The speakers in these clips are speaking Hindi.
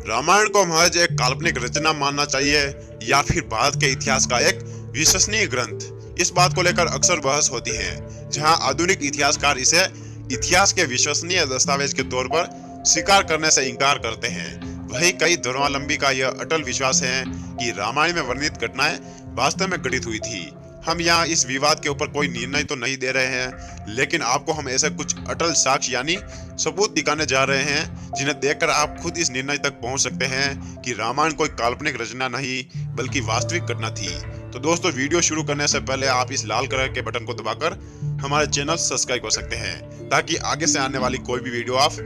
रामायण को महज एक काल्पनिक रचना मानना चाहिए या फिर भारत के इतिहास का एक विश्वसनीय ग्रंथ। इस बात को लेकर अक्सर बहस होती है। जहां आधुनिक इतिहासकार इसे इतिहास के विश्वसनीय दस्तावेज के तौर पर स्वीकार करने से इनकार करते हैं, वहीं कई धर्मावलंबी का यह अटल विश्वास है कि रामायण में वर्णित घटनाएं वास्तव में घटित हुई थी। हम यहाँ इस विवाद के ऊपर कोई निर्णय तो नहीं दे रहे हैं, लेकिन आपको हम ऐसे कुछ अटल साक्ष्य यानी सबूत दिखाने जा रहे हैं जिन्हें देखकर आप खुद इस निर्णय तक पहुंच सकते हैं कि रामायण कोई काल्पनिक रचना नहीं बल्कि वास्तविक घटना थी। तो दोस्तों, वीडियो शुरू करने से पहले आप इस लाल कलर के बटन को दबाकर हमारे चैनल सब्सक्राइब कर सकते हैं ताकि आगे से आने वाली कोई भी वीडियो आप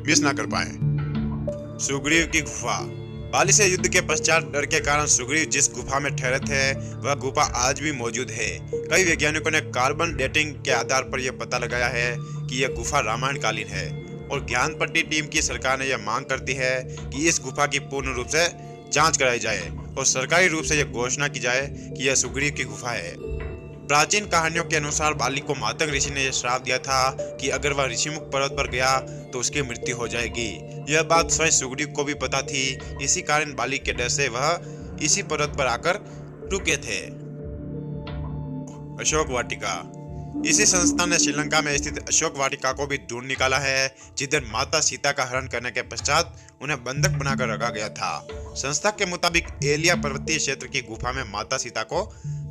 मिस ना कर पाए। सुग्रीव की गुफा। बाली से युद्ध के पश्चात डर के कारण सुग्रीव जिस गुफा में ठहरे थे वह गुफा आज भी मौजूद है। कई वैज्ञानिकों ने कार्बन डेटिंग के आधार पर यह पता लगाया है कि यह गुफा रामायण कालीन है और ज्ञानपट्टी टीम की सरकार ने यह मांग करती है कि इस गुफा की पूर्ण रूप से जांच कराई जाए और सरकारी रूप से यह घोषणा की जाए कि यह सुग्रीव की गुफा है। प्राचीन कहानियों के अनुसार बाली को मातंग ऋषि ने यह श्राप दिया था कि अगर वह ऋषिमुख पर्वत पर गया तो उसकी मृत्यु हो जाएगी। यह बात स्वयं सुग्रीव को भी पता थी, इसी कारण बाली के डर से वह इसी पर्वत पर आकर रुके थे। अशोक वाटिका। इसी संस्था ने श्रीलंका में स्थित अशोक वाटिका को भी ढूंढ निकाला है, जिधर माता सीता का हरण करने के पश्चात उन्हें बंधक बनाकर रखा गया था। संस्था के मुताबिक एलिया पर्वतीय क्षेत्र की गुफा में माता सीता को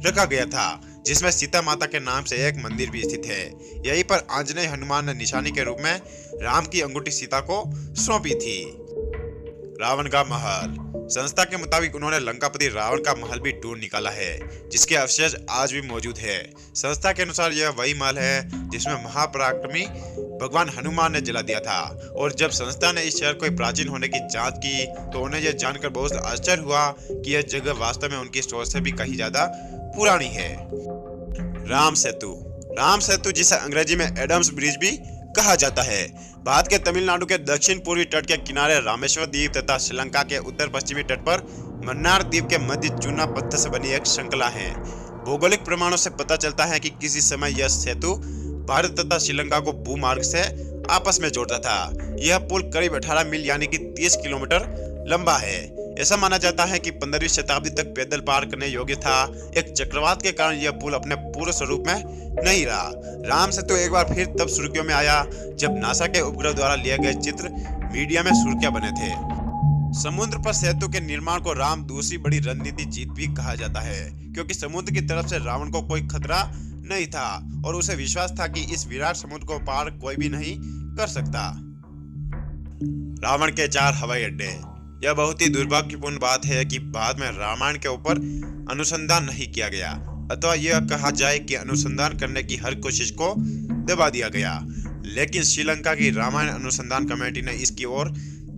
रखा गया था, जिसमें सीता माता के नाम से एक मंदिर भी स्थित है। यहीं पर आंजनेय हनुमान ने निशानी के रूप में राम की अंगूठी सीता को सौंपी थी। रावण का महल। संस्था के मुताबिक उन्होंने लंकापति रावण का महल भी ढूंढ निकाला है, जिसके अवशेष आज भी मौजूद है। संस्था के अनुसार यह वही महल है जिसमें महापराक्रमी भगवान हनुमान ने जला दिया था। और जब संस्था ने इस शहर को प्राचीन होने की जांच की तो उन्हें यह जानकर बहुत आश्चर्य हुआ कि यह जगह वास्तव में उनकी सोच से भी कहीं ज्यादा पुरानी है। राम सेतु। राम सेतु, जिसे अंग्रेजी में एडम्स ब्रिज भी कहा जाता है, भारत के तमिलनाडु के दक्षिण पूर्वी तट के किनारे रामेश्वर द्वीप तथा श्रीलंका के उत्तर पश्चिमी तट पर मन्नार द्वीप के मध्य चूना पत्थर से बनी एक श्रृंखला है। भौगोलिक प्रमाणों से पता चलता है कि किसी समय यह सेतु भारत तथा श्रीलंका को भूमार्ग से आपस में जोड़ता था। यह पुल करीब 18 मील यानी कि 30 किलोमीटर लंबा है। ऐसा माना जाता है कि 15वीं शताब्दी तक पैदल पार करने योग्य था। एक चक्रवात के कारण यह पुल अपने पूर्ण स्वरूप में नहीं रहा। राम सेतु एक बार फिर तब सुर्खियों में आया जब नासा के उपग्रह द्वारा लिए गए चित्र मीडिया में सुर्खियां बने थे। समुद्र पर सेतु के निर्माण को राम दूसरी बड़ी रणनीति जीत भी कहा जाता है, क्योंकि समुद्र की तरफ से रावण को कोई खतरा नहीं था और उसे विश्वास था कि इस विराट समुद्र को पार कोई भी नहीं कर सकता। रावण के 4 हवाई अड्डे। यह बहुत ही दुर्भाग्यपूर्ण बात है कि बाद में रामायण के ऊपर अनुसंधान नहीं किया गया, अथवा यह कहा जाए कि अनुसंधान करने की हर कोशिश को दबा दिया गया। लेकिन श्रीलंका की रामायण अनुसंधान कमेटी ने इसकी ओर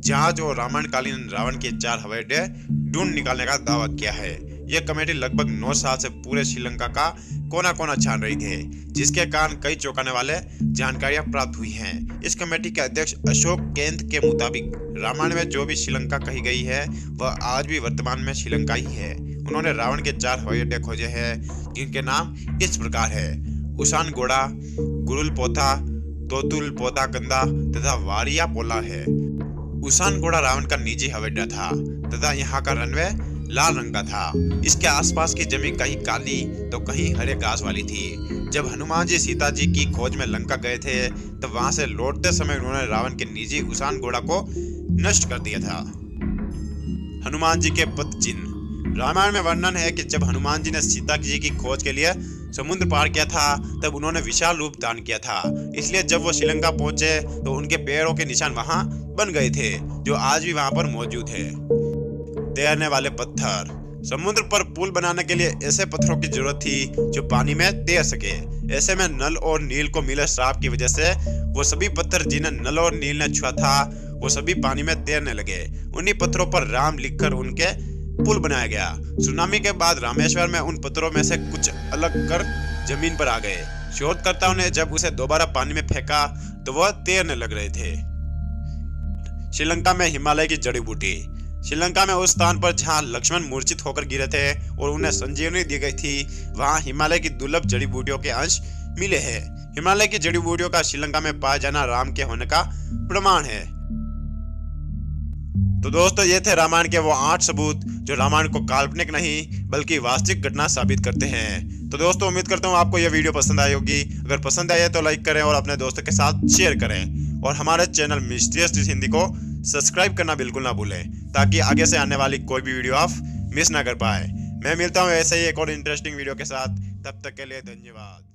जांच और रामायणकालीन रावण के 4 हवाई अड्डे ढूंढ निकालने का दावा किया है। यह कमेटी लगभग 9 साल से पूरे श्रीलंका का कोना कोना छान रही थी, जिसके कारण कई चौंकाने वाले जानकारियां प्राप्त हुई हैं। इस कमेटी के अध्यक्ष अशोक केंद्र के मुताबिक रामायण में जो भी श्रीलंका कही गई है वह आज भी वर्तमान में श्रीलंका ही है। उन्होंने रावण के 4 हवाई अड्डे खोजे हैं, जिनके नाम इस प्रकार है: उसान गोड़ा, गुरुल पोथा, तोतुल पोथा कंदा तथा वारिया पोला है। उसान गोड़ा रावण का निजी हवाई अड्डा था तथा यहाँ का रनवे लाल रंग का था। इसके आसपास की जमीन कहीं काली तो कहीं हरे घास वाली थी। जब हनुमान जी सीता जी की खोज में लंका गए थे तब वहां से लौटते समय उन्होंने रावण के निजी उसान घोड़ा को नष्ट कर दिया था। हनुमान जी के पद चिन्ह। रामायण में वर्णन है कि जब हनुमान जी ने सीता जी की खोज के लिए समुद्र पार किया था तब उन्होंने विशाल रूप धारण किया था। इसलिए जब वो श्रीलंका पहुंचे तो उनके पैरों के निशान वहां बन गए थे, जो आज भी वहां पर मौजूद है। तैरने वाले पत्थर। समुद्र पर पुल बनाने के लिए ऐसे पत्थरों की जरूरत थी जो पानी में तैर सके। ऐसे में नल और नील को मिले श्राप की वजह से वो सभी पत्थर जिन्हें नल और नील ने छुआ था वो सभी पानी में तैरने लगे। उन्हीं पत्थरों पर राम लिखकर उनके पुल बनाया गया। सुनामी के बाद रामेश्वर में उन पत्थरों में से कुछ अलग कर जमीन पर आ गए। शोधकर्ताओं ने जब उसे दोबारा पानी में फेंका तो वह तैरने लग रहे थे। श्रीलंका में हिमालय की जड़ी बूटी। श्रीलंका में उस स्थान पर जहां लक्ष्मण मूर्छित होकर गिरे थे और उन्हें संजीवनी दी गई थी, वहां हिमालय की दुर्लभ जड़ी बूटियों के अंश मिले हैं। हिमालय की जड़ी बूटियों का श्रीलंका में पाया जाना राम के होने का प्रमाण है। तो दोस्तों ये थे रामायण के वो 8 सबूत जो रामायण को काल्पनिक नहीं बल्कि वास्तविक घटना साबित करते हैं। तो दोस्तों उम्मीद करता हूँ आपको यह वीडियो पसंद आई होगी। अगर पसंद आई है तो लाइक करें और अपने दोस्तों के साथ शेयर करें और हमारे चैनल मिस्टीरियस हिंदी को सब्सक्राइब करना बिल्कुल ना भूलें ताकि आगे से आने वाली कोई भी वीडियो आप मिस ना कर पाए। मैं मिलता हूँ ऐसे ही एक और इंटरेस्टिंग वीडियो के साथ, तब तक के लिए धन्यवाद।